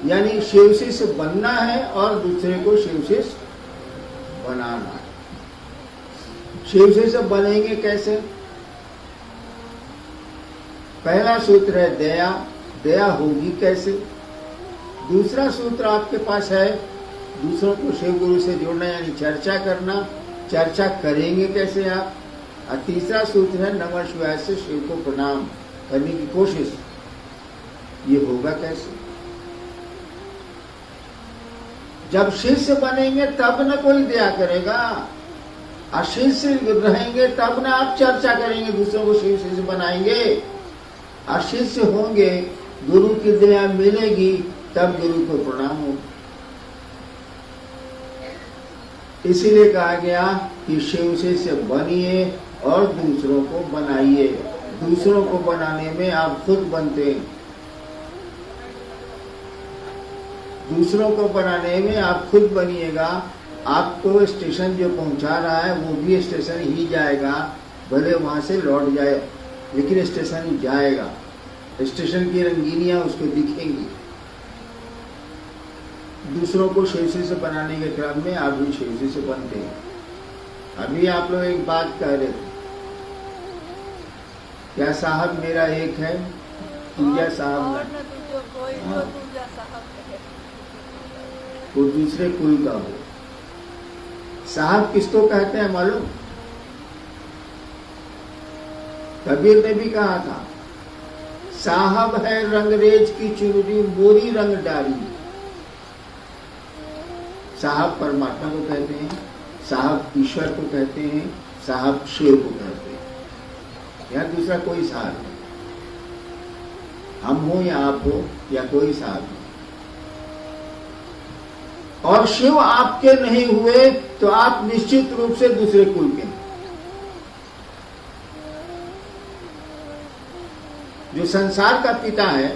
यानी शिव शिष्य बनना है और दूसरे को शिव शिष्य बनाना है। शिव शिष्य बनेंगे कैसे? पहला सूत्र है दया। दया होगी कैसे? दूसरा सूत्र आपके पास है दूसरों को शिव गुरु से जोड़ना, यानी चर्चा करना। चर्चा करेंगे कैसे आप? और तीसरा सूत्र है नमः शिवाय से शिव को प्रणाम करने की कोशिश। ये होगा कैसे? जब शिष्य बनेंगे तब न कोई दया करेगा, और शिष्य रहेंगे तब न आप चर्चा करेंगे, दूसरों को शिव शिष्य बनाएंगे। और शिष्य होंगे, गुरु की दया मिलेगी, तब गुरु को प्रणाम होगा। इसीलिए कहा गया कि शिव शिष्य बनिए और दूसरों को बनाइए। दूसरों को बनाने में आप खुद बनते हैं। दूसरों को बनाने में आप खुद बनिएगा। आपको स्टेशन जो पहुंचा रहा है वो भी स्टेशन ही जाएगा, भले वहां से लौट जाए, लेकिन स्टेशन ही जाएगा। स्टेशन की रंगीनियां उसको दिखेंगी। दूसरों को शिव शिष्य बनाने के क्रम में आप भी शिव शिष्य बनते हैं। अभी आप लोग एक बात कह रहे थे, क्या साहब मेरा एक है, पूजा साहब वो दूसरे कुल का हो। साहब किसको कहते हैं मालूम? कबीर ने भी कहा था, साहब है रंगरेज की चुनरी मोरी रंग डाली। साहब परमात्मा को कहते हैं, साहब ईश्वर को कहते हैं, साहब शिव को कहते हैं। या दूसरा कोई साहब नहीं। हम हो या आप हो या कोई साहब नहीं। और शिव आपके नहीं हुए तो आप निश्चित रूप से दूसरे कुल के। जो संसार का पिता है,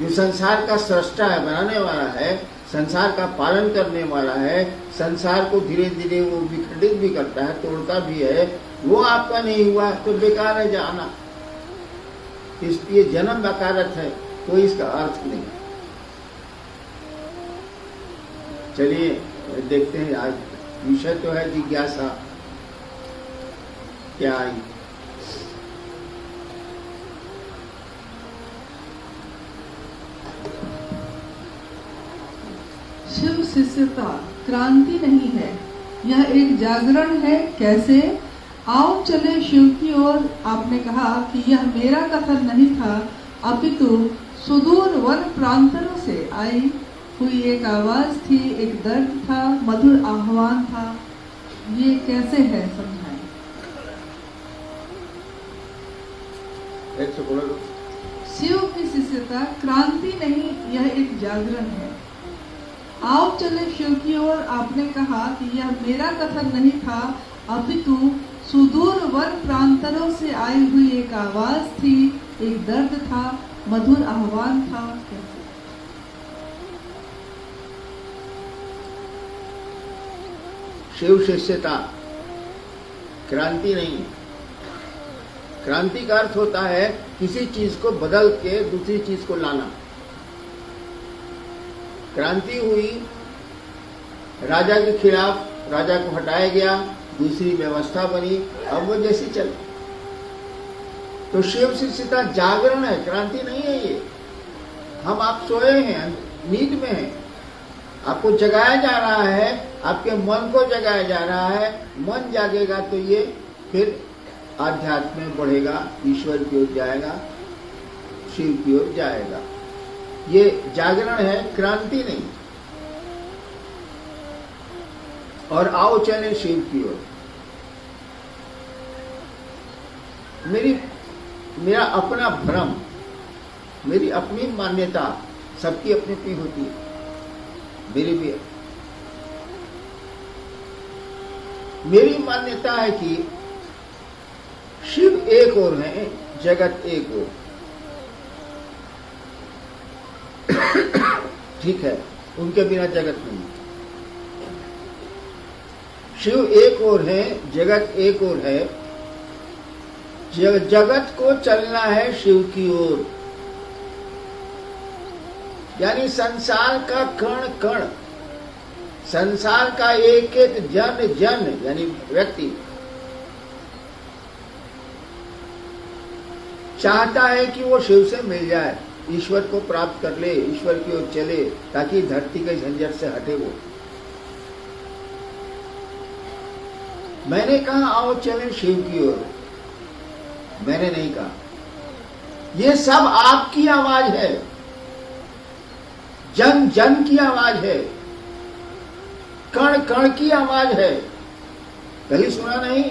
जो संसार का सृष्टा है, बनाने वाला है, संसार का पालन करने वाला है, संसार को धीरे धीरे वो विखंडित भी करता है, तोड़ता भी है, वो आपका नहीं हुआ तो बेकार है जाना। इसलिए जन्म बेकारत है, कोई इसका अर्थ नहीं। चलिए देखते हैं, आज विषय तो है जिज्ञासा। क्या आई? शिव शिष्यता क्रांति नहीं है, यह एक जागरण है। कैसे? आओ चले शिव की ओर। आपने कहा कि यह मेरा कथन नहीं था, अपितु सुदूर वन प्रांतरों से आई हुई एक आवाज थी, एक दर्द था, मधुर आह्वान था। ये कैसे है, समझाएं। शिव की शिष्यता क्रांति नहीं, यह एक जागरण है। आओ चले शिव की ओर। आपने कहा कि यह मेरा कथन नहीं था, अपितु सुदूर वन प्रांतरों से आई हुई एक आवाज थी, एक दर्द था, मधुर आह्वान था। शिव शिष्यता क्रांति नहीं। क्रांति का अर्थ होता है किसी चीज को बदल के दूसरी चीज को लाना। क्रांति हुई, राजा के खिलाफ, राजा को हटाया गया, दूसरी व्यवस्था बनी, अब वो जैसी चल। तो शिव शिष्यता जागरण है, क्रांति नहीं है ये। हम आप सोए हैं, नींद में हैं, आपको जगाया जा रहा है, आपके मन को जगाया जा रहा है। मन जागेगा तो ये फिर आध्यात्म में बढ़ेगा, ईश्वर की ओर जाएगा, शिव की ओर जाएगा। ये जागरण है, क्रांति नहीं। और आओ चले शिव की ओर। मेरा अपना भ्रम, मेरी अपनी मान्यता, सबकी अपनी अपनी होती है, मेरी भी। मेरी मान्यता है कि शिव एक और है, जगत एक और। ठीक है, उनके बिना जगत नहीं। शिव एक और है, जगत एक और है। जगत को चलना है शिव की ओर। यानी संसार का कण कण, संसार का एक एक जन जन यानी व्यक्ति चाहता है कि वो शिव से मिल जाए, ईश्वर को प्राप्त कर ले, ईश्वर की ओर चले, ताकि धरती के झंझट से हटे वो। मैंने कहा आओ चले शिव की ओर, मैंने नहीं कहा। ये सब आपकी आवाज है, जन जन की आवाज है, कण कण की आवाज है। कहीं सुना नहीं?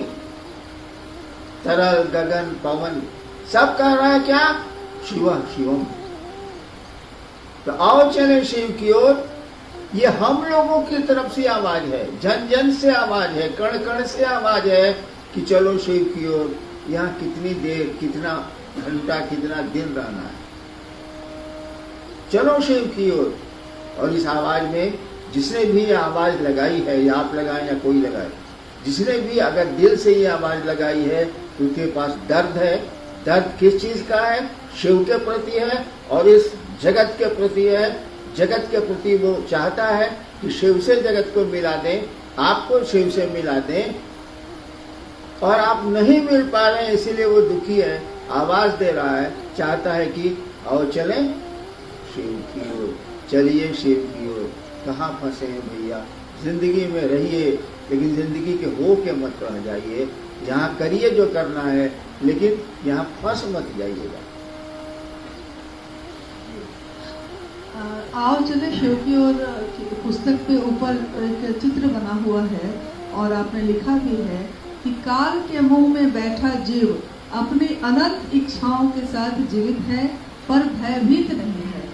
तरल गगन पवन सब कह रहा है क्या? शिव शिवम। तो आओ चले शिव की ओर। ये हम लोगों की तरफ से आवाज है, जन जन से आवाज है, कण कण से आवाज है कि चलो शिव की ओर। यहाँ कितनी देर, कितना घंटा, कितना दिन रहना है, चलो शिव की ओर। और इस आवाज में जिसने भी ये आवाज लगाई है, या आप लगाए या कोई लगाए, जिसने भी अगर दिल से ये आवाज लगाई है तो उसके पास दर्द है। दर्द किस चीज का है? शिव के प्रति है और इस जगत के प्रति है। जगत के प्रति वो चाहता है कि शिव से जगत को मिला दें, आपको शिव से मिला दें, और आप नहीं मिल पा रहे हैं, इसीलिए वो दुखी है, आवाज दे रहा है, चाहता है कि आओ चलें शिव की ओर, चलिए शिव की ओर। कहाँ फंसे हैं भैया? जिंदगी में रहिए, लेकिन जिंदगी के हो के मत रह जाइए। यहाँ करिए जो करना है, लेकिन यहाँ फंस मत जाइएगा। आओ चले शिव की ओर पुस्तक पे ऊपर एक चित्र बना हुआ है, और आपने लिखा भी है कि काल के मुंह में बैठा जीव अपनी अनंत इच्छाओं के साथ जीवित है, पर भयभीत नहीं है।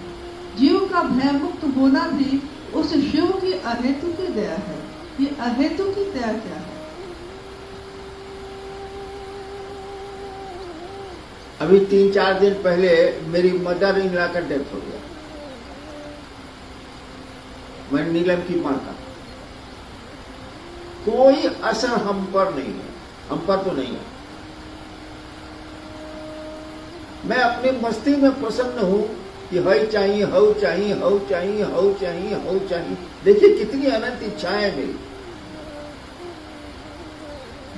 जीव का भय मुक्त होना भी उस शिव की अहेतु की दया है। ये अहेतु की दया क्या है? अभी 3-4 दिन पहले मेरी मदर इन लॉ का डेथ हो गया। मैं नीलम की मां का कोई असर हम पर नहीं है, हम पर तो नहीं है। मैं अपनी मस्ती में प्रसन्न हूं कि हई चाहिए, हऊ चाहिए, हऊ चाहिए, हऊ चाहिए, हऊ चाहिए। देखिए कितनी अनंत इच्छाएं मेरी,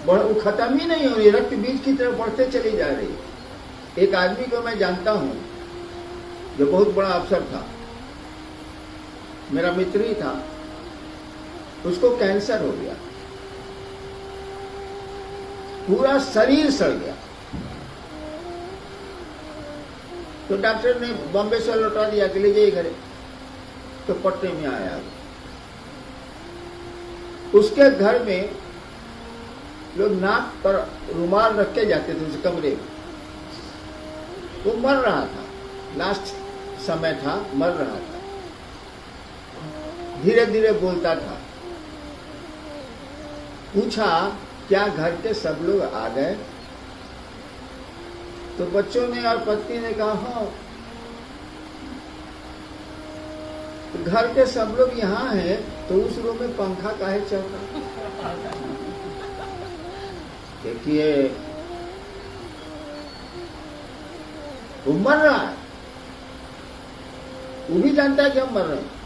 वो खत्म ही नहीं हो रही, रक्त बीज की तरफ बढ़ते चली जा रही। एक आदमी को मैं जानता हूं जो बहुत बड़ा अफसर था, मेरा मित्र ही था, उसको कैंसर हो गया, पूरा शरीर सड़ गया। तो डॉक्टर ने बॉम्बे से लौटा दिया कि ले जाइए घरे। तो पटने में आया। उसके घर में लोग नाक पर रुमाल रख के जाते थे उस कमरे में। वो मर रहा था, लास्ट समय था, मर रहा था, धीरे धीरे बोलता था। पूछा क्या घर के सब लोग आ गए? तो बच्चों ने और पत्नी ने कहा हाँ। तो घर के सब लोग यहाँ हैं, तो उस रूम में पंखा काहे चल रहा? देखिए वो मर रहा है, वो भी जानता है कि हम मर रहे हैं।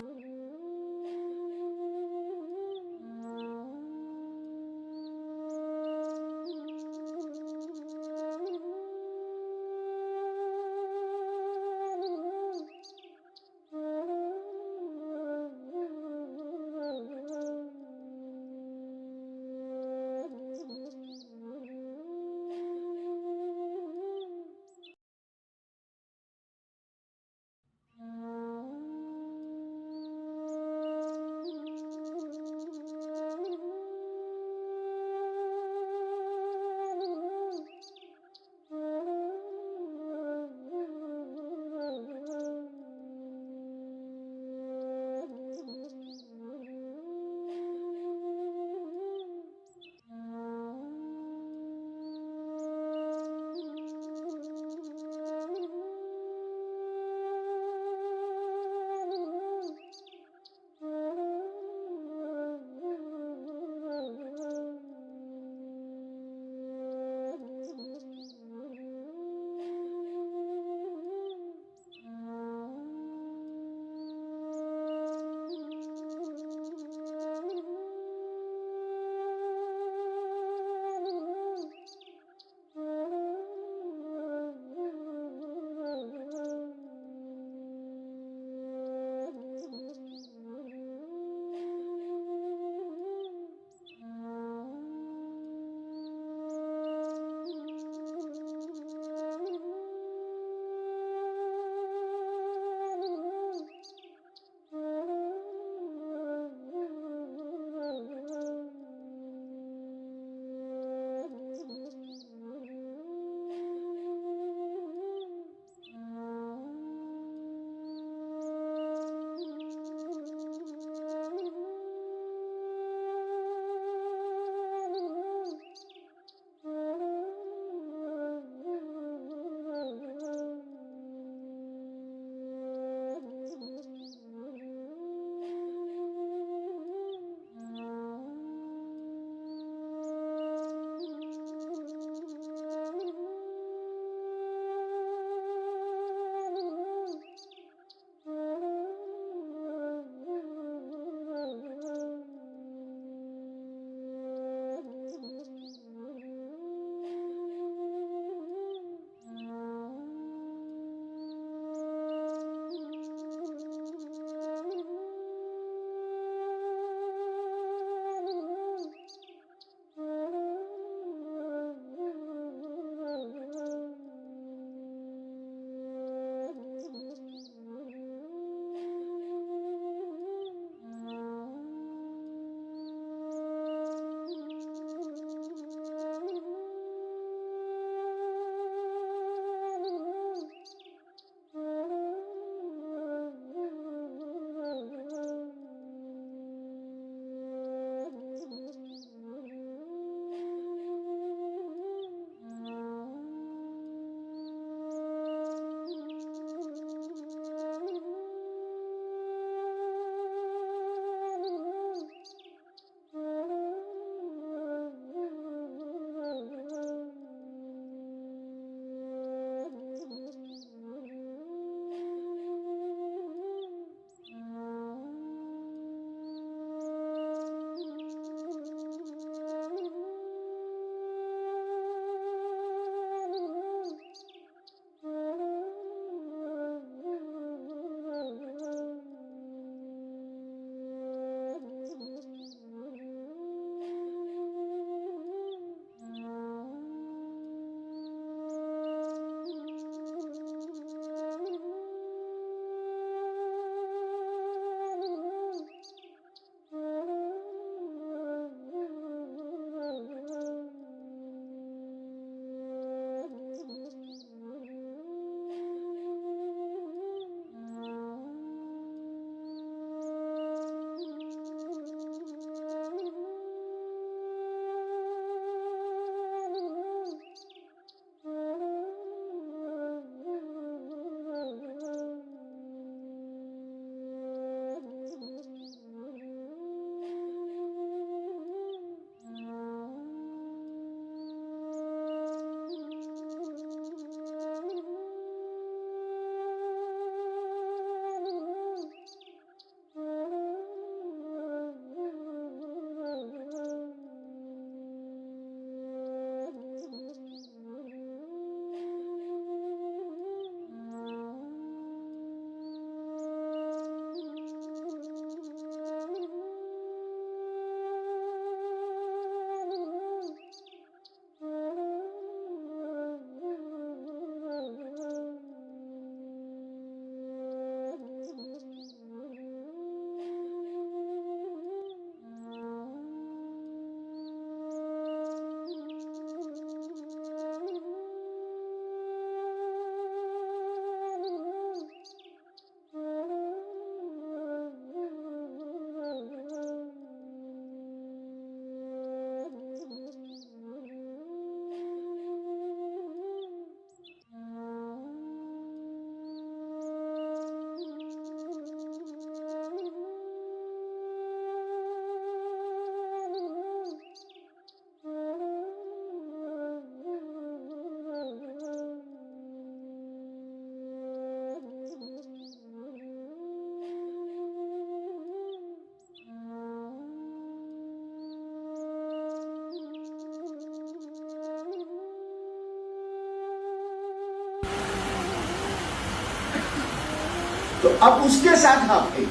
अब उसके साथ आप हैं,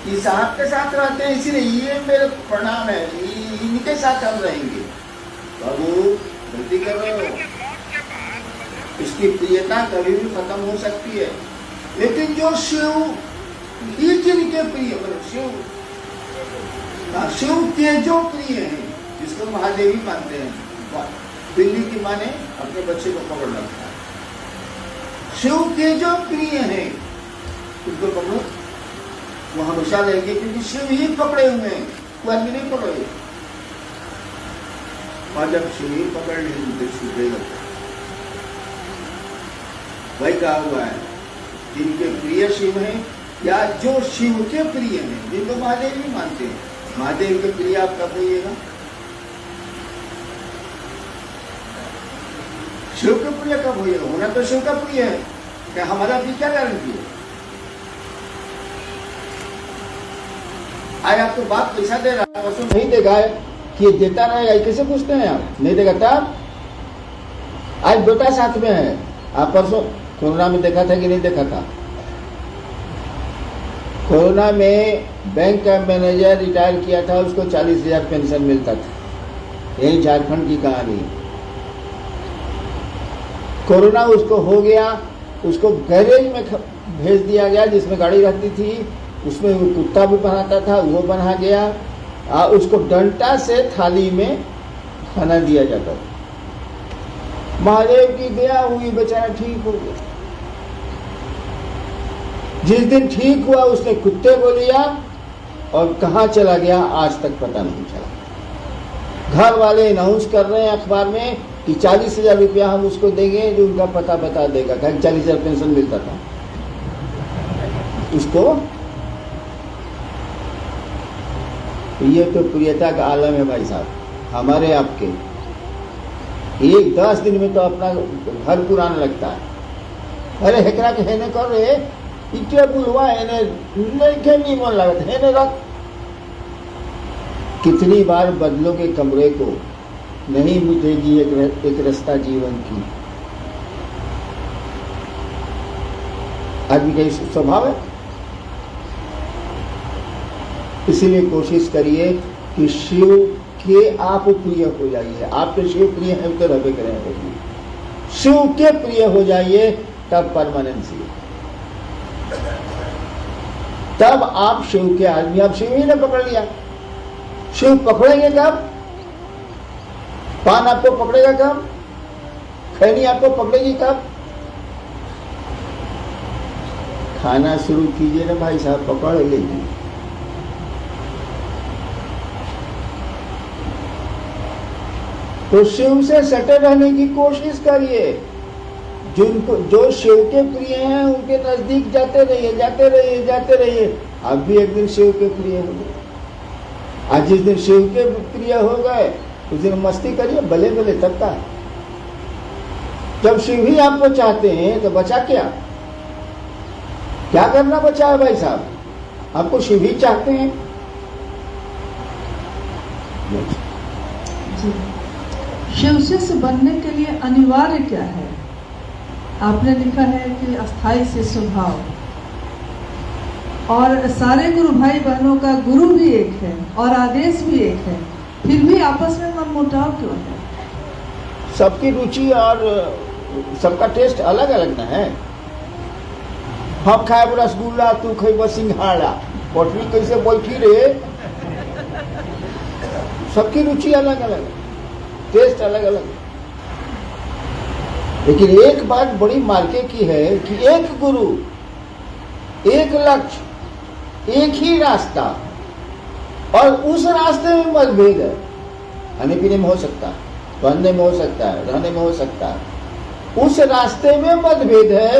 ये साहब के साथ रहते हैं, इसलिए ये मेरे प्रणाम है, इनके साथ हम रहेंगे। बाबू गलती कर रहे हो, इसकी प्रियता कभी भी खत्म हो सकती है। लेकिन जो शिव ही जिनके प्रिय, शिव के जो प्रिय हैं, जिसको महादेवी मानते हैं, बिल्ली की माँ ने अपने बच्चे को पकड़ रखा है, शिव के जो प्रिय हैं उनको पकड़ो, वो हमेशा रहेंगे, क्योंकि शिव ही पकड़े हुए हैं, कोई आदमी नहीं पकड़े। और जब शिव ही पकड़ लेंगे तो छूटेगा वही कहा हुआ है, जिनके प्रिय शिव हैं या जो शिव के प्रिय हैं, जिनको महादेव भी मानते हैं, महादेव के प्रिय आप कब होइएगा? शिव के प्रिय कब होइएगा? होना तो शिव का प्रिय है, क्या हमारा भी क्या गारंटी है? आज आपको बाप पैसा दे रहा है, नहीं देगा कि देता रहेगा, कैसे पूछते हैं आप? नहीं देगा तब? आज बेटा साथ में है, आप परसों कोरोना में देखा था कि नहीं देखा था? कोरोना में बैंक का मैनेजर रिटायर किया था, उसको 40,000 पेंशन मिलता था। यही झारखंड की कहानी। कोरोना उसको हो गया, उसको गैरेज में भेज दिया गया, जिसमें गाड़ी रहती थी, उसमें वो कुत्ता भी बनाता था, वो बना गया। उसको डंटा से थाली में खाना दिया जाता था। महादेव की दया हुई, बेचारा ठीक हो गया। जिस दिन ठीक हुआ उसने कुत्ते को लिया और कहाँ चला गया आज तक पता नहीं चला। घर वाले अनाउंस कर रहे हैं अखबार में कि 40,000 रुपया हम उसको देंगे जो उनका पता बता देगा। 40,000 पेंशन मिलता था उसको। ये तो प्रियता का आलम है भाई साहब, हमारे आपके। 10 दिन में तो अपना घर पुराना लगता है। अरे हेकरा के हेने कर रहे इटे बुलवा हेने नहीं मन लगता हेने रख। कितनी बार बदलोगे कमरे को, नहीं मिटेगी एक रास्ता जीवन की। आदमी का स्वभाव है। इसीलिए कोशिश करिए कि शिव के आप प्रिय हो जाइए। आप तो शिव प्रिय हैं तो रबे करें, शिव के प्रिय हो जाइए, तब परमानेंसी, तब आप शिव के आदमी। आप शिव ही ने पकड़ लिया, शिव पकड़ेंगे कब? पान आपको पकड़ेगा कब? खैनी आपको पकड़ेगी कब? खाना शुरू कीजिए ना भाई साहब, पकड़ लेगी। तो शिव से सटे रहने की कोशिश करिए। जिनको जो शिव के प्रिय हैं उनके नजदीक जाते रहिए, जाते रहिए, जाते रहिए। आप भी एक दिन शिव के प्रिय हो गए। आज जिस दिन शिव के प्रिय हो गए उस दिन मस्ती करिए, भले भले तब का। जब शिव ही आपको चाहते हैं तो बचा क्या करना बचा है भाई साहब? आपको शिव ही चाहते हैं। शिव शिष्य बनने के लिए अनिवार्य क्या है? आपने लिखा है कि अस्थाई से स्वभाव, और सारे गुरु भाई बहनों का गुरु भी एक है और आदेश भी एक है, फिर भी आपस में मनमुटाव क्यों है? सबकी रुचि और सबका टेस्ट अलग अलग ना है। हम खाए रसगुल्ला, तू खाए सिंघाड़ा, पटरी कैसे बैठी रे? सबकी रुचि अलग अलग, टेस्ट अलग अलग। लेकिन एक बात बड़ी मार्के की है कि एक गुरु, एक लक्ष्य, एक ही रास्ता, और उस रास्ते में मतभेद है। खाने पीने में हो सकता है, पहनने में हो सकता है, रहने में हो सकता है। उस रास्ते में मतभेद है,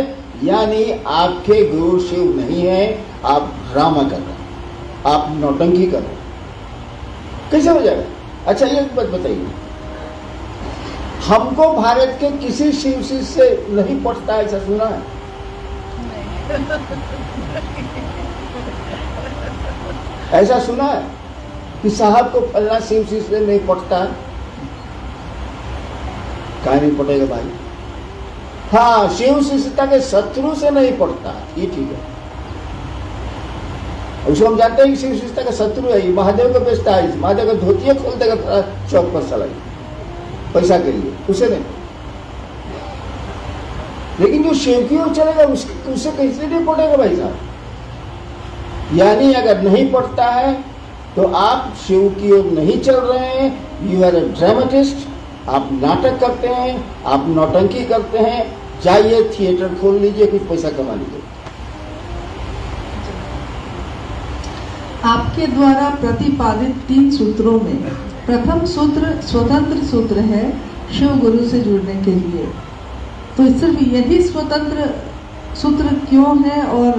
यानी आपके गुरु शिव नहीं है, आप ड्रामा कर रहे हैं, आप नौटंकी कर रहे हैं। कैसे हो जाएगा? अच्छा ये बात बताइए, हमको भारत के किसी शिव शिष्य से नहीं पटता, ऐसा सुना है? ऐसा सुना है कि साहब को फलना शिव शिष्य से नहीं पटता है? क्या नहीं पटेगा भाई? हाँ, शिव शिष्यता के शत्रु से नहीं पटता, ये ठीक है। उसको हम जानते हैं कि शिव शिष्टा का शत्रु है, ये महादेव को बेचता है, महादेव का धोतिया खोल देगा चौक पर सलाई पैसा के लिए, उसे नहीं। लेकिन जो शिव की ओर चलेगा उससे कैसे नहीं पड़ेगा भाई साहब। यानी अगर नहीं पड़ता है तो आप शिव की ओर नहीं चल रहे हैं, यू आर ए ड्रामेटिस्ट, आप नाटक करते हैं, आप नौटंकी करते हैं। जाइए थिएटर खोल लीजिए, कुछ पैसा कमा लीजिए। आपके द्वारा प्रतिपादित 3 सूत्रों में प्रथम सूत्र स्वतंत्र सूत्र है शिव गुरु से जुड़ने के लिए, तो सिर्फ यही स्वतंत्र सूत्र क्यों है और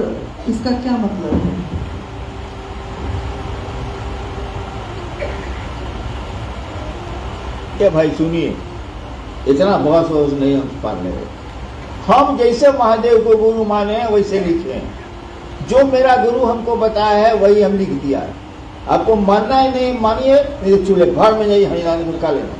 इसका क्या मतलब है? क्या भाई सुनिए, इतना बहस वहस नहीं हम पाने रहे। हम जैसे महादेव को गुरु माने हैं वैसे लिखे हैं, जो मेरा गुरु हमको बताया है वही हम लिख दिया है। आपको मानना है नहीं मानिए, नहीं तो चूल्हे भाड़ में जाइए हरिदान को निकाल लेना।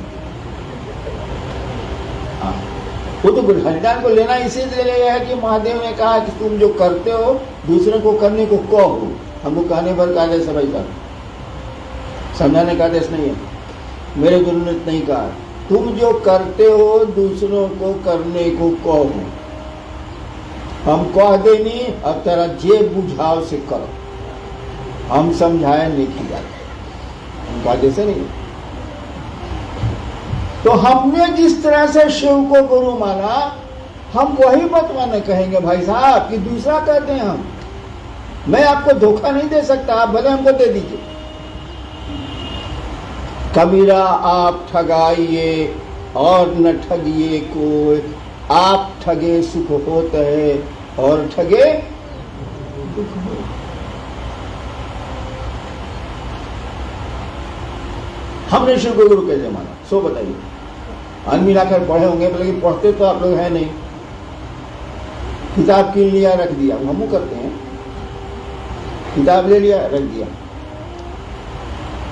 वो तो हरिदान को लेना इसीलिए लिया है कि महादेव ने कहा कि तुम जो करते हो दूसरे को करने को कहो। हमको कहने पर का आदेश है भाई साहब, समझाने का आदेश नहीं है। मेरे गुरु ने नहीं कहा तुम जो करते हो दूसरों को करने को कहो। हम कह देनी अब तेरा जे बुझाव से करो, हम समझाए नहीं किया, उनका आदेश नहीं। तो हमने जिस तरह से शिव को गुरु माना, हम वही बतवाना कहेंगे भाई साहब कि दूसरा कहते हैं हम। मैं आपको धोखा नहीं दे सकता, आप भले हमको दे दीजिए। कबीरा आप ठगाइए और न ठगिए कोई, आप ठगे सुख होता है और ठगे दुख हो। हमने शिव को गुरु कैसे माना, सो बताइए। अन मिलाकर पढ़े होंगे, लेकिन पढ़ते तो आप लोग हैं नहीं। किताब कीन लिया रख दिया, हम करते हैं, किताब ले लिया रख दिया।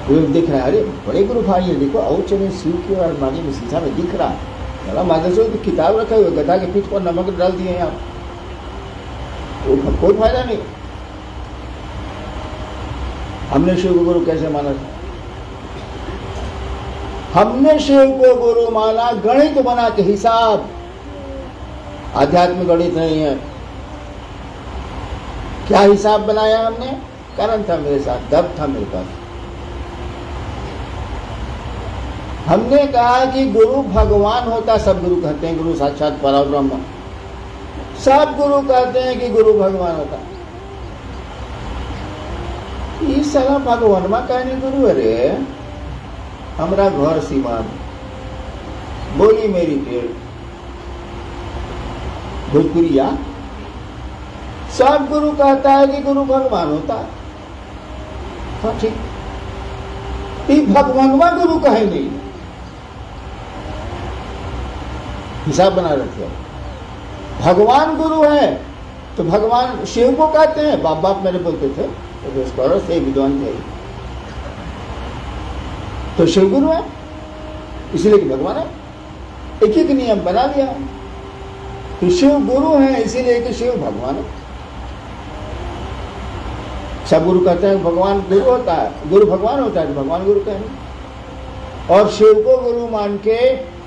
लोग देख रहे हैं, अरे बड़े गुरु भाई है, देखो और चले शिव की और अलमारी में शीशा में दिख रहा है। बड़ा माधव से तो किताब रखा हुआ, गधा के पीठ पर नमक डाल दिए हैं आप, तो कोई फायदा नहीं। हमने शिव को गुरु कैसे माना था? हमने शिव को गुरु माना गणित बना के, हिसाब। आध्यात्म गणित नहीं है। क्या हिसाब बनाया हमने? कारण था मेरे साथ, दब था मेरे पास। हमने कहा कि गुरु भगवान होता, सब गुरु कहते हैं गुरु साक्षात परब्रह्म, सब गुरु कहते हैं कि गुरु भगवान होता। इस साला भगवान में कहने गुरु, अरे हमारा घर सीमान, बोली मेरी पेड़, भोजपुरिया। सब गुरु कहता है कि गुरु भगवान होता। हाँ ठीक, भगवान में गुरु कहे नहीं, हिसाब बना रखे हो। भगवान गुरु है तो भगवान शिव को कहते हैं, बाप बाप मेरे बोलते थे, तो से विद्वान थे, तो शिव गुरु है इसलिए कि भगवान है। एक एक नियम बना लिया कि शिव गुरु है इसीलिए कि शिव भगवान है। सब गुरु कहते हैं भगवान गुरु होता है, गुरु भगवान होता है, तो भगवान गुरु कहेंगे। और शिव को गुरु मान के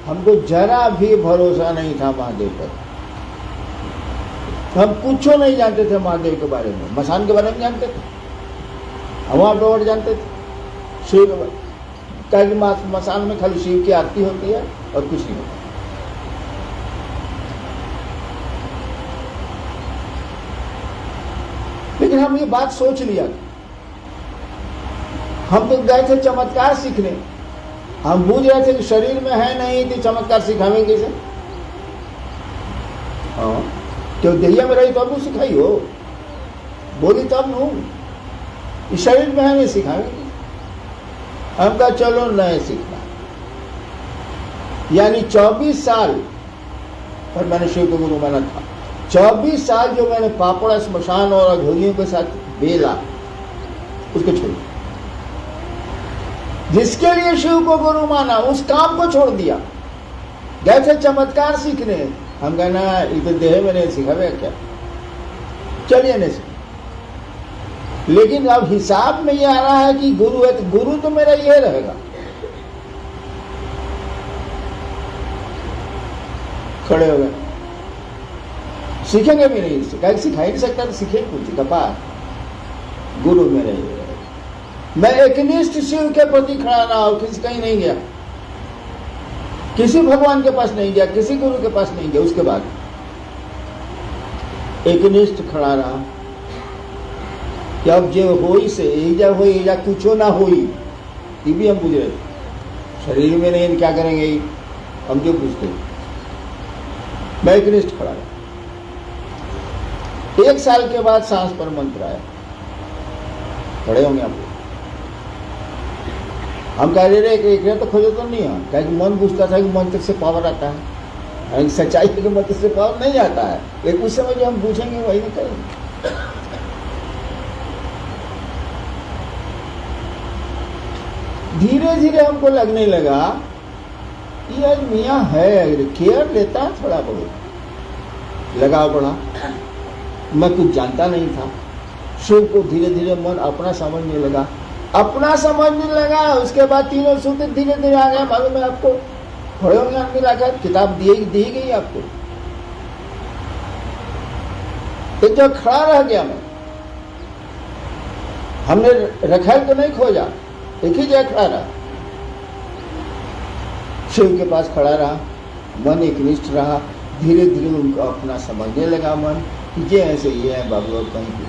हमको जरा भी भरोसा नहीं था महादेव पर। हम कुछ नहीं जानते थे महादेव के बारे में, मसान के बारे में जानते थे, हवा प्रवर जानते थे, शिव के बारे में। मसान में खाली शिव की आरती होती है और कुछ नहीं होता। लेकिन हम ये बात सोच लिया, हम तो गए थे चमत्कार सीखने। हम बूझ रहे थे कि शरीर में है नहीं कि चमत्कार सिखावेंगे कैसे। हाँ, क्यों दहिया में रही तो अब सिखाई हो, बोली तब नो, इस शरीर में है नहीं सिखावेंगे। हम कहा चलो नए सीखना। यानी 24 साल पर मैंने शिव को गुरु माना था। 24 साल जो मैंने पापड़ स्मशान और अघोरियों के साथ बेला, उसको छोड़ दिया। जिसके लिए शिव को गुरु माना उस काम को छोड़ दिया। गए थे चमत्कार सीखने, हम कहना ये तो देह में नहीं सिखावे क्या, चलिए नहीं सीख। लेकिन अब हिसाब नहीं आ रहा है कि गुरु है, तो गुरु तो मेरा ये रहेगा। खड़े हो गए, सीखेंगे भी नहीं इससे, क्या सिखा ही नहीं सकता, तो सीखे कुछ कपार। गुरु मेरा ये रहेगा। मैं एकनिष्ठ शिव के प्रति खड़ा रहा और किसी कहीं नहीं गया, किसी भगवान के पास नहीं गया, किसी गुरु के पास नहीं गया। उसके बाद एकनिष्ठ खड़ा रहा कि अब जो होई से एजा होई, एजा कुछो ना होई, ये भी हम बुझ रहे। शरीर में नहीं, क्या करेंगे हम जो पूछते। मैं एकनिष्ठ खड़ा रहा। 1 साल के बाद सांस पर मंत्र आया। खड़े होंगे आप। हम कह रहे एक तो खोजो तो नहीं है, क्या कि मन पूछता था कि मंत्र से पावर आता है, सच्चाई के मंत्र से पावर नहीं आता है। लेकिन उस समय जो हम पूछेंगे वही नहीं करेंगे। धीरे धीरे हमको लगने लगा कि यार मियाँ है, केयर लेता है थोड़ा बहुत, लगाव बढ़ा। मैं कुछ जानता नहीं था। शिव को धीरे धीरे मन अपना समझने लगा, अपना समझने लगा। उसके बाद तीनों सूत्र धीरे धीरे आ गए। मालूम है आपको, खड़े होंगे आप मिलाकर, किताब दी गई आपको। एक जो खड़ा रह गया मैं, हमने रखैल तो नहीं खोजा, एक ही जगह खड़ा रहा। शिव के पास खड़ा रहा, मन एकनिष्ठ रहा। धीरे धीरे उनको अपना समझने लगा मन कि ये ऐसे ये है बाबू, अब कहीं कुछ।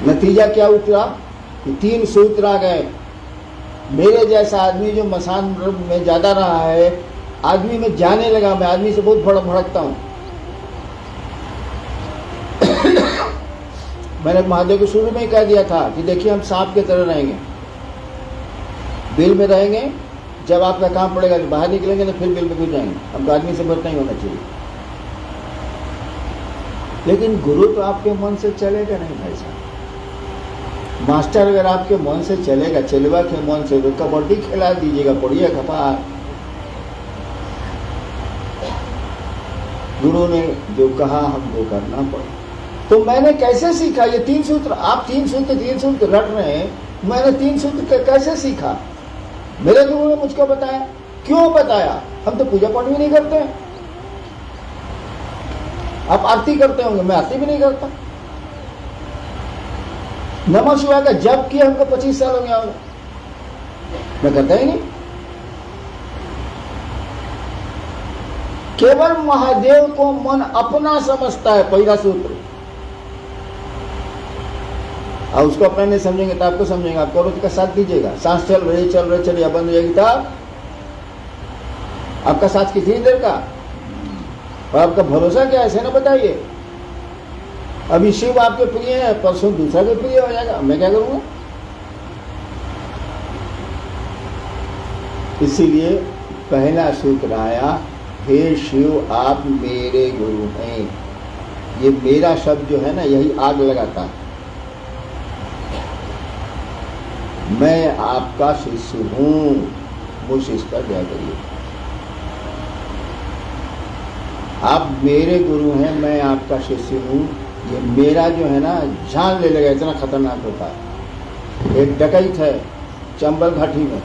नतीजा क्या उतरा कि 3 सूत्र आ गए। मेरे जैसा आदमी जो मसान में ज्यादा रहा है, आदमी में जाने लगा। मैं आदमी से बहुत भड़कता हूं। मैंने महादेव को शुरू में ही कह दिया था कि देखिए हम सांप की तरह रहेंगे, बिल में रहेंगे। जब आपका काम पड़ेगा तो बाहर निकलेंगे, तो फिर बिल में घुस जाएंगे। हमको आदमी से बच नहीं होना चाहिए। लेकिन गुरु तो आपके मन से चलेगा नहीं भाई साहब। मास्टर अगर आपके मन से चलेगा, चलवा के मन से, तो कबड्डी खिला दीजिएगा, पढ़िए कपार। गुरु ने जो कहा हमको करना पड़ा। तो मैंने कैसे सीखा ये 3 सूत्र? आप 3 सूत्र रट रहे हैं। मैंने 3 सूत्र कैसे सीखा? मेरे गुरु ने मुझको बताया। क्यों बताया? हम तो पूजा पाठ भी नहीं करते हैं। आप आरती करते होंगे, मैं आरती भी नहीं करता। नमः शिवाय का जप किया हमको 25 साल हो गया होगा, मैं करता ही नहीं। केवल महादेव को मन अपना समझता है, पहला सूत्र। और उसको अपना नहीं समझेंगे तो आपको समझेंगे। आप करो तो का साथ दीजिएगा। सांस चल रही चलिए, बंद हो जाएगी तब आपका साथ कितनी देर का? और आपका भरोसा क्या है, ऐसे ना बताइए। अभी शिव आपके प्रिय है, परसों दूसरा भी प्रिय हो जाएगा, मैं क्या करूंगा? इसीलिए पहला सूत्र आया, हे शिव आप मेरे गुरु हैं। ये मेरा शब्द जो है ना, यही आग लगाता है। मैं आपका शिष्य हूं, मुझ शिष्य पर दया करिए। आप मेरे गुरु हैं, मैं आपका शिष्य हूं। ये मेरा जो है ना, जान ले लेगा, इतना खतरनाक होता है। एक डकैत है चंबल घाटी में,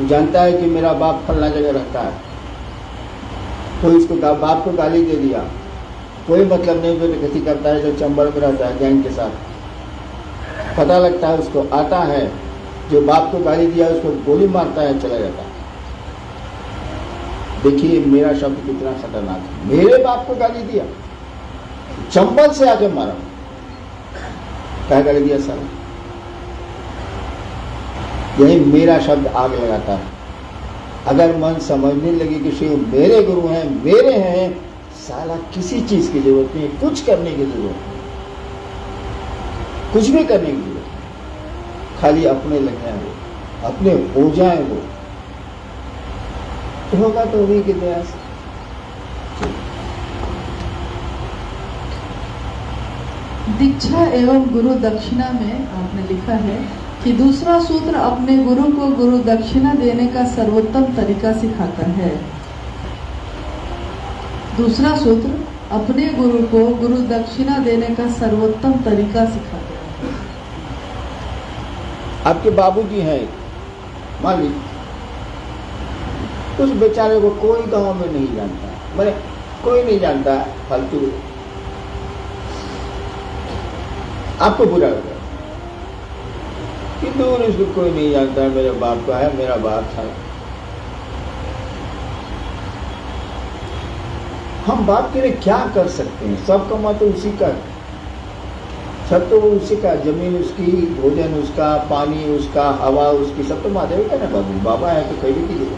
जानता है कि मेरा बाप फलना जगह रहता है, तो इसको बाप को गाली दे दिया। कोई मतलब नहीं, जो डकैती करता है, जो चंबल में रहता है गैंग के साथ, पता लगता है उसको, आता है, जो बाप को गाली दिया उसको गोली मारता है, चला जाता है। देखिए मेरा शब्द कितना खतरनाक है। मेरे बाप को गाली दिया, चंबल से आके मारा। क्या गाली दिया सर? यही मेरा शब्द आग लगाता है। अगर मन समझने लगे कि शिव मेरे गुरु हैं, मेरे हैं, साला किसी चीज की जरूरत नहीं, कुछ करने की जरूरत नहीं, कुछ भी करने की जरूरत नहीं। खाली अपने लग जाए वो, अपने हो जाए वो, तो होगा तो उन्हीं की दया से। दीक्षा एवं गुरु दक्षिणा में आपने लिखा है कि दूसरा सूत्र अपने गुरु को गुरु दक्षिणा देने का सर्वोत्तम तरीका सिखाता है। दूसरा सूत्र अपने गुरु को गुरु दक्षिणा देने का सर्वोत्तम तरीका सिखाते हैं। आपके बाबूजी हैं, मान लीजिए, उस बेचारे को कोई गांव में नहीं जानता, मैंने कोई नहीं जानता, फालतू आपको बुरा लगा कि दूर इसको कोई नहीं जानता, मेरे बाप का है, मेरा बाप था। हम बाप के लिए क्या कर सकते हैं? सब कमा तो उसी का, सब तो उसी का, जमीन उसकी, भोजन उसका, पानी उसका, हवा उसकी, सब तो महादेव का ना। बाबू बाबा है तो कहीं भी कीजिए,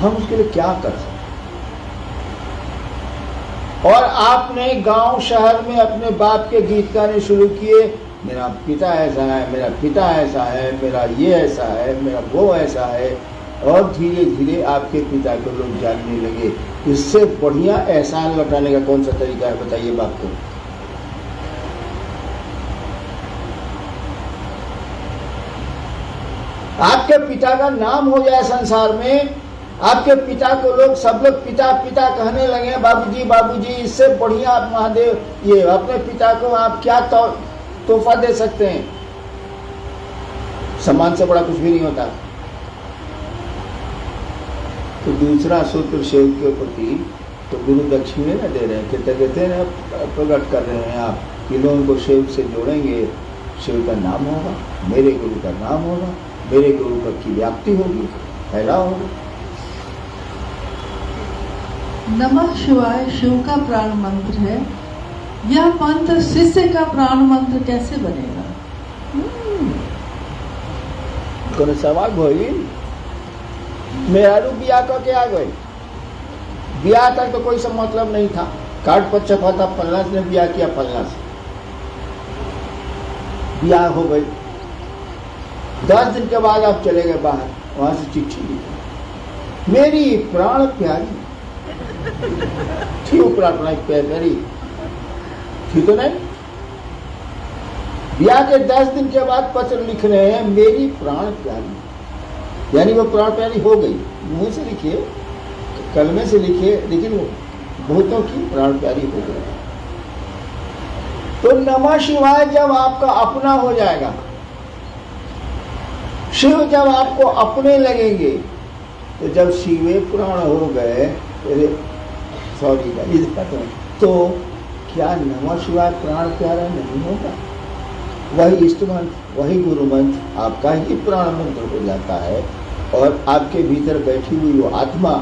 हम उसके लिए क्या कर सकते? और आपने गांव शहर में अपने बाप के गीत गाने शुरू किए, मेरा पिता ऐसा है, मेरा पिता ऐसा है, मेरा ये ऐसा है, मेरा वो ऐसा है, और धीरे धीरे आपके पिता को लोग जानने लगे। इससे बढ़िया एहसान लौटाने का कौन सा तरीका है, बताइए बाप को? आपके पिता का नाम हो जाए संसार में, आपके पिता को लोग, सब लोग पिता पिता कहने लगे, बाबूजी बाबूजी, इससे बढ़िया आप महादेव, ये अपने पिता को आप क्या तोहफा दे सकते हैं? सम्मान से बड़ा कुछ भी नहीं होता। तो दूसरा सूत्र शिव के प्रति तो गुरु दक्षिणे न दे रहे हैं, कृतज्ञता न प्रकट कर रहे हैं आप कि लोगों को शिव से जोड़ेंगे, शिव का नाम होगा, मेरे गुरु का नाम होगा, मेरे गुरु की व्याप्ति होगी, फैलाव होगा। नमः शिवाय शिव का प्राण मंत्र है। यह मंत्र शिष्य का प्राण मंत्र कैसे बनेगा? कोनो सवाल भइल, मेहरारू बिया करके आ गए, बिया तक तो कोई सब मतलब नहीं था, कार्ड पर छपा था फलना ने बिया किया, फलना से बिया हो गई। 10 दिन के बाद आप चले गए बाहर, वहां से चिट्ठी लिखी, मेरी प्राण प्यारी थी, प्रार्थना प्यारी थी तो नहीं। ब्याह के 10 दिन के बाद पत्र लिख रहे हैं, मेरी प्राण प्यारी, यानी वो प्राण प्यारी हो गई। मुंह से लिखिए, कलमे से लिखिए, लेकिन वो बहुतों की प्राण प्यारी हो गई। तो नमः शिवाय जब आपका अपना हो जाएगा, शिव जब आपको अपने लगेंगे, तो जब शिवे प्राण हो गए, सॉरी तो क्या नमः शिवाय प्राण प्यारा नहीं होगा? वही इष्ट मंत्र, वही गुरु मंत्र आपका ही प्राण मंत्र हो जाता है, और आपके भीतर बैठी हुई वो आत्मा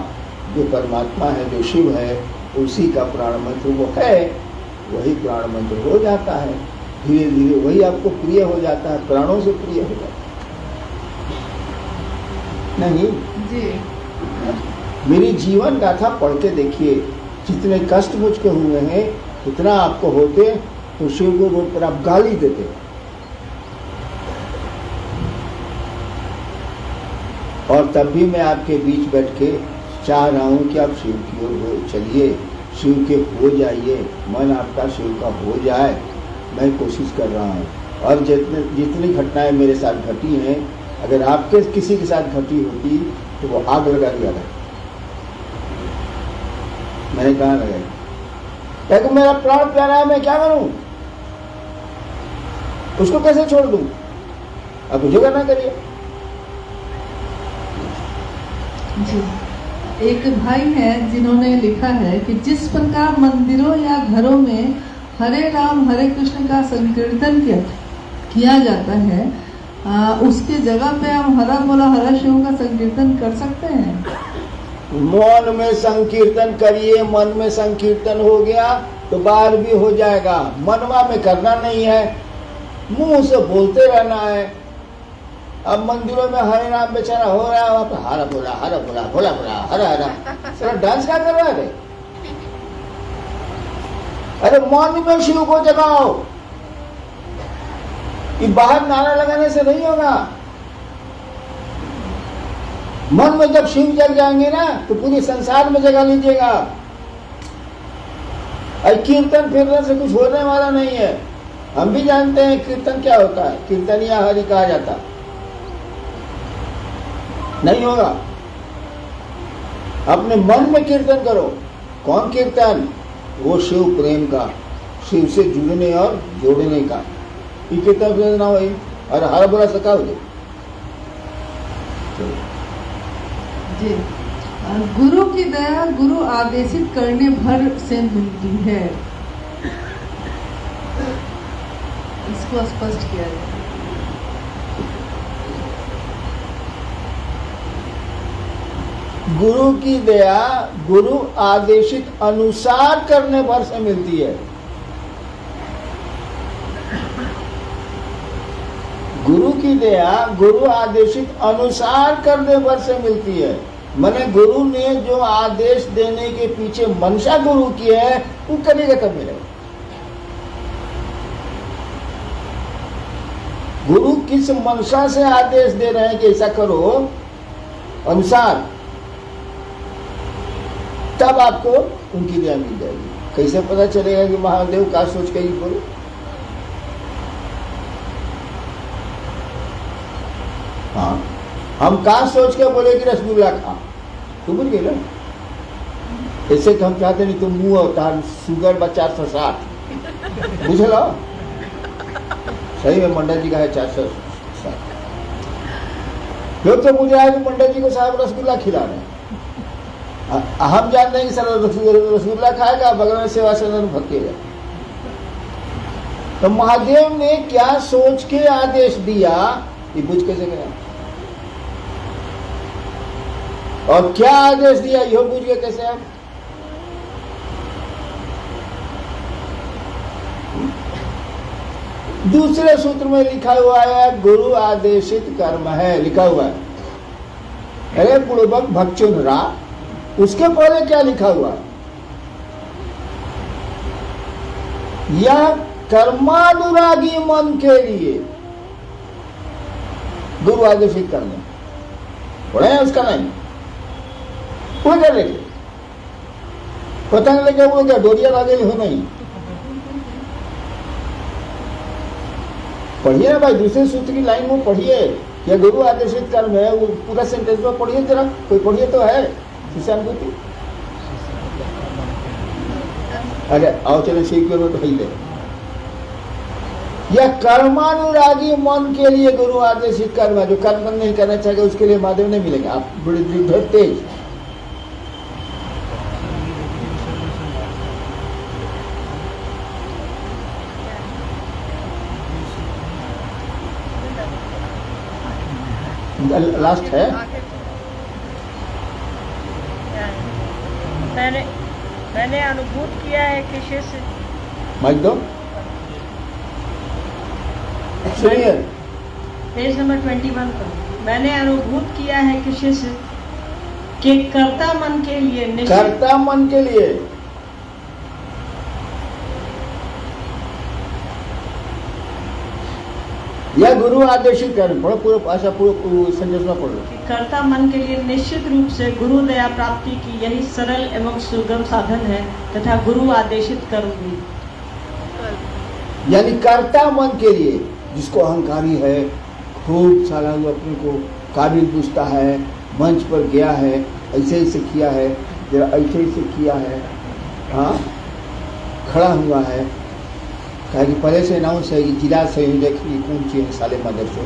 जो परमात्मा है, जो शिव है, उसी का प्राण मंत्र वो है, वही प्राण मंत्र हो जाता है। धीरे धीरे वही आपको प्रिय हो जाता है, प्राणों से प्रिय हो जाता है। नहीं जी, मेरी जीवन गाथा पढ़ के देखिए, जितने कष्ट मुझको हुए हैं, इतना आपको होते तो शिव को रोड पर आप गाली देते, और तब भी मैं आपके बीच बैठ के चाह रहा हूं कि आप शिव की ओर चलिए, शिव के हो जाइए, मन आपका शिव का हो जाए, मैं कोशिश कर रहा हूं। और जितनी घटनाएं मेरे साथ घटी हैं, अगर आपके किसी के साथ घटी होती तो वो आग लगा दिया था। मैंने कहा लगाई, क्योंकि मेरा प्राण प्यारा है, मैं क्या करूं, उसको कैसे छोड़ दूं? अब मुझे करना करिए। जी, एक भाई है जिन्होंने लिखा है कि जिस प्रकार मंदिरों या घरों में हरे राम हरे कृष्ण का संकीर्तन किया जाता है, उसके जगह पे हम हरा बोला हरा शिव का संकीर्तन कर सकते हैं। मन में संकीर्तन करिए, मन में संकीर्तन हो गया तो बाहर भी हो जाएगा। मनवा में करना नहीं है, मुंह से बोलते रहना है। अब मंदिरों में हरे राम बेचारा हो रहा है, वहां पर हरा बोला हरा बोला भोला बोला हरा हरा, सारा डांस क्या कर रहा है? अरे मन में शिव को जगाओ, ये बाहर नारा लगाने से नहीं होगा। मन में जब शिव जग जाएंगे ना, तो पूरे संसार में जगा लीजिएगा। कीर्तन फिरने से कुछ होने वाला नहीं है। हम भी जानते हैं कीर्तन क्या होता है, कीर्तनिया हरि कहा जाता, नहीं होगा। अपने मन में कीर्तन करो, कौन कीर्तन? वो शिव प्रेम का, शिव से जुड़ने और जोड़ने का। ये कीर्तन ना भाई, अरे हर बुरा सका हो जाए। जी, गुरु की दया गुरु आदेशित करने भर से मिलती है, इसको स्पष्ट किया जाए। गुरु की दया गुरु आदेशित अनुसार करने भर से मिलती है। गुरु की दया गुरु आदेशित अनुसार करने भर से मिलती है। माने गुरु ने जो आदेश देने के पीछे मंशा गुरु की है, वो करेगा तब मिलेगा। गुरु किस मंशा से आदेश दे रहे हैं कि ऐसा करो अनुसार, तब आपको उनकी दया मिल जाएगी। कैसे पता चलेगा कि महादेव का सोच के ही बोलो? हाँ, हम कहा सोच के बोले कि रसगुल्ला खा, तू बोल गई ना। ऐसे तो हम चाहते नहीं, तो मुंह और शुगर बा 460, बुझ लो। सही में मंडल जी का है 460। लोग तो मुझे आए कि मंडल जी को साहब रसगुल्ला खिला रहे हैं। हम जानते हैं कि सर रसगुल्ला खाएगा, बगल में सेवा सदन भकेगा। तो महादेव ने क्या सोच के आदेश दिया, ये बुझ कैसे गया? और क्या आदेश दिया, यह बुझ गए कैसे आप? दूसरे सूत्र में लिखा हुआ है गुरु आदेशित कर्म है, लिखा हुआ है। अरे पूर्वक भक्षुनरा, उसके पहले क्या लिखा हुआ? यह कर्मानुरागी मन के लिए गुरु आदेशित कर्म पढ़े हैं, उसका नहीं वो कर लेके पतंग लेके वो क्या डोरिया लागे हो नहीं। पढ़िए ना भाई, दूसरे सूत्र की लाइन में पढ़िए, यह गुरु आदेशित कर्म है, वो पूरा सेंटेंस में पढ़िए जरा, कोई पढ़िए तो है अनुभूति। अरे आओ चले सीख लो तो ले। यह कर्मानुरागी मन के लिए गुरु आदेशित कर्म है। जो कर्म नहीं करना चाहेगा उसके लिए महादेव नहीं मिलेगा। आप बड़े तेज लास्ट है। मैंने अनुभूत किया है कि शिष्य, माइक दो, सुनिए पेज नंबर 21 पर, मैंने अनुभूत किया है कि शिष्य के कर्ता मन के लिए कर्ता मन के लिए यह गुरु आदेशित कर्म, पढ़ो पूरा भाषा पूरा संदेश में पढ़ो। कर्ता मन के लिए निश्चित रूप से गुरु दया प्राप्ति की यही सरल एवं सुगम साधन है तथा गुरु आदेशित कर्म भी। यानी कर्ता मन के लिए, जिसको अहंकारी है, खूब सारा अपने को काबिल पूछता है, मंच पर गया है, ऐसे ऐसे किया है, जरा ऐसे ऐसे किया है, हाँ खड़ा हुआ है, कहा कि पहले से अनाउंस है कि जिला संयोजक की कौन चीज साले मदर से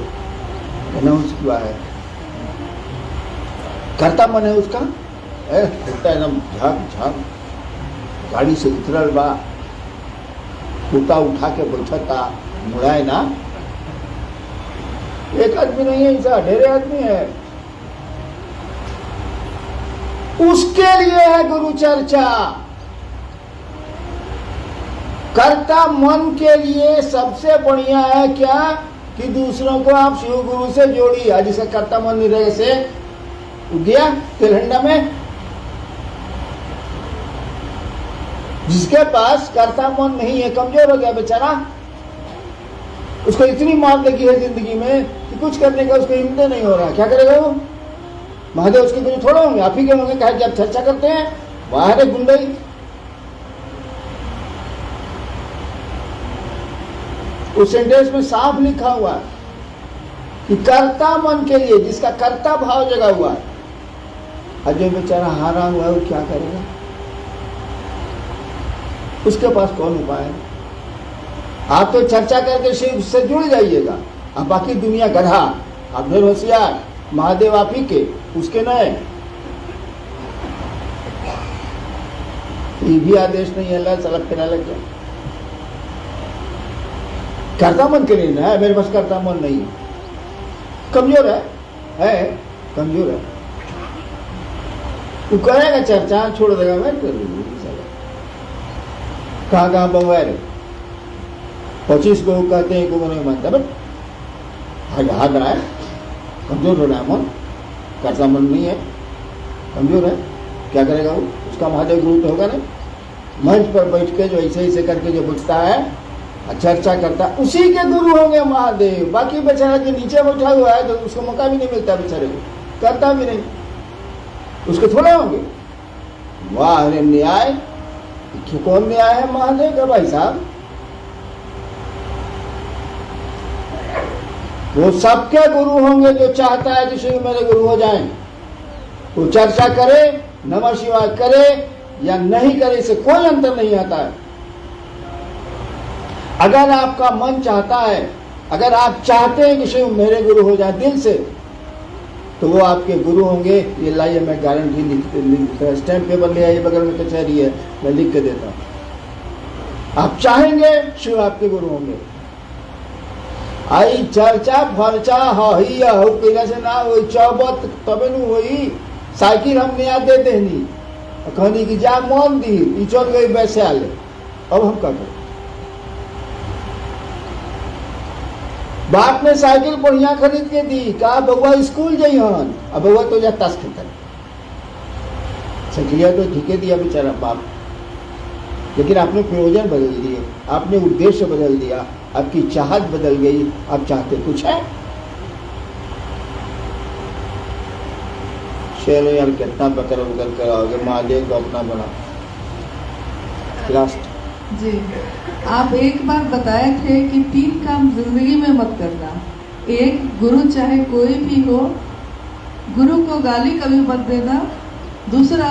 अनाउंस हुआ है। करता मन है उसका, एकदम झाक झाक गाड़ी से उतरल बा, कुर्ता उठा के बैठता, मुड़ाए ना। एक आदमी नहीं है, ऐसा ढेरे आदमी है। उसके लिए है गुरु चर्चा। कर्ता मन के लिए सबसे बढ़िया है क्या कि दूसरों को आप शिव गुरु से जोड़िए। आज इसका कर्ता मन निर्णय से गया तेलहंडा में, जिसके पास कर्ता मन नहीं है, कमजोर हो गया बेचारा, उसको इतनी मार लगी है जिंदगी में कि कुछ करने का उसको हिम्मत नहीं हो रहा। क्या करेगा वो? महादेव उसके गुरु थोड़े होंगे, आप ही के होंगे। कहा कि आप चर्चा करते हैं, बाहर है गुंडई। उस सेंटेंस में साफ लिखा हुआ है कि कर्ता मन के लिए, जिसका कर्ता भाव जगा हुआ है। और जो बेचारा हारा हुआ है वो क्या करेगा? उसके पास कौन उपाय है? आप तो चर्चा करके शिव से जुड़ जाइएगा, अब बाकी दुनिया गधा, आप ढेर होशियार, महादेव आप ही के, उसके नए। ये भी आदेश नहीं है, अल्लाह सलक फिरा लग गया। करता मन के लिए ना है, मेरे पास करता मन नहीं है, कमजोर है कमजोर है। तू करेगा चर्चा, छोड़ देगा, मैं कर लूंगी। कहाँ बंगवाए 25 को कहते हैं, को नहीं मानता, बट हाथ रहा है, कमजोर हो रहा है मन, करता मन नहीं है, कमजोर है, क्या करेगा वो? उसका महादेव गुरु तो होगा नहीं। मंच पर बैठ के जो ऐसे ऐसे करके जो बुझता है, चर्चा करता, उसी के गुरु होंगे महादेव। बाकी बेचारा जो नीचे बैठा हुआ है तो उसको मौका भी नहीं मिलता, बेचारे को करता भी नहीं, उसके थोड़े होंगे। वाह, अरे न्याय, कौन न्याय है महादेव का भाई साहब? वो सबके गुरु होंगे जो चाहता है कि शिव मेरे गुरु हो जाएं। वो चर्चा करे, नमः शिवाय करे या नहीं करे, इससे कोई अंतर नहीं आता है। अगर आपका मन चाहता है, अगर आप चाहते हैं कि शिव मेरे गुरु हो जाए दिल से, तो वो आपके गुरु होंगे। ये लाइए, मैं गारंटी लिख स्टैंप पेपर ले आइए, बगल में कचहरी है, मैं लिख के देता हूं। आप चाहेंगे, शिव आपके गुरु होंगे। आई चर्चा फर्चा हई कैला से ना हो चौबत तबे नु होई। साइकिल हम नया दे देनी, कहनी कि जा मन दी, ई चल गई वैसे आले, अब हम क्या करें? बाप ने साइकिल बढ़िया खरीद के दी, कहा बउआ स्कूल जइहन, अब बउआ तो जा ताश खेलता। साइकिलिया तो ठीक है दिया बेचारा बाप, लेकिन आपने प्रयोजन बदल दिए, आपने उद्देश्य बदल दिया, आपकी चाहत बदल गई। आप चाहते कुछ है। चलो यार, कितना बकर बदल कराओगे, महादेव को अपना बना। लास्ट जी, आप एक बार बताए थे कि 3 काम जिंदगी में मत करना। एक, गुरु चाहे कोई भी हो, गुरु को गाली कभी मत देना। दूसरा,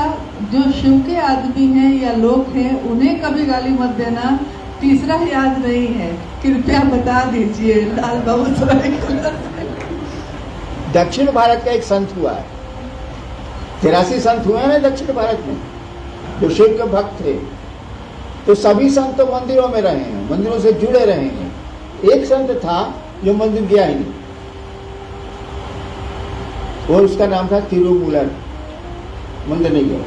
जो शिव के आदमी हैं या लोग हैं, उन्हें कभी गाली मत देना। तीसरा याद नहीं है, कृपया बता दीजिए। लाल बाबू सराय। दक्षिण भारत का एक संत हुआ है, 83 संत हुए हैं दक्षिण भारत में जो शिव के भक्त थे। तो सभी संत तो मंदिरों में रहे हैं, मंदिरों से जुड़े रहे हैं। एक संत था जो मंदिर गया ही नहीं, और उसका नाम था तिरुमूलर, मंदिर नहीं गया।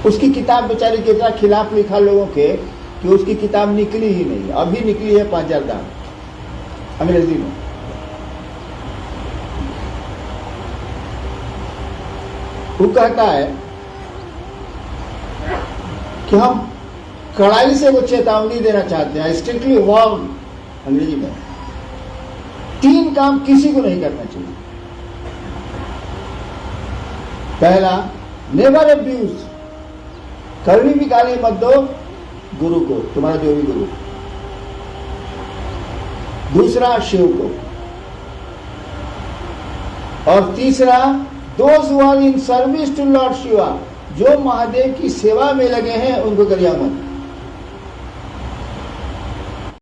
उसकी किताब बेचारी के इतना खिलाफ लिखा लोगों के कि उसकी किताब निकली ही नहीं। अभी निकली है 5000 दाम अंग्रेजी में। वो कहता है कि हम कड़ाई से वो चेतावनी देना चाहते हैं, स्ट्रिक्टली वार्न, अंग्रेजी में 3 काम किसी को नहीं करना चाहिए। पहला, नेवर अब्यूज, कभी भी गाली मत दो गुरु को, तुम्हारा जो भी गुरु। दूसरा, शिव को। और तीसरा, those who are in service to lord Shiva, जो महादेव की सेवा में लगे हैं उनको गरिया मत।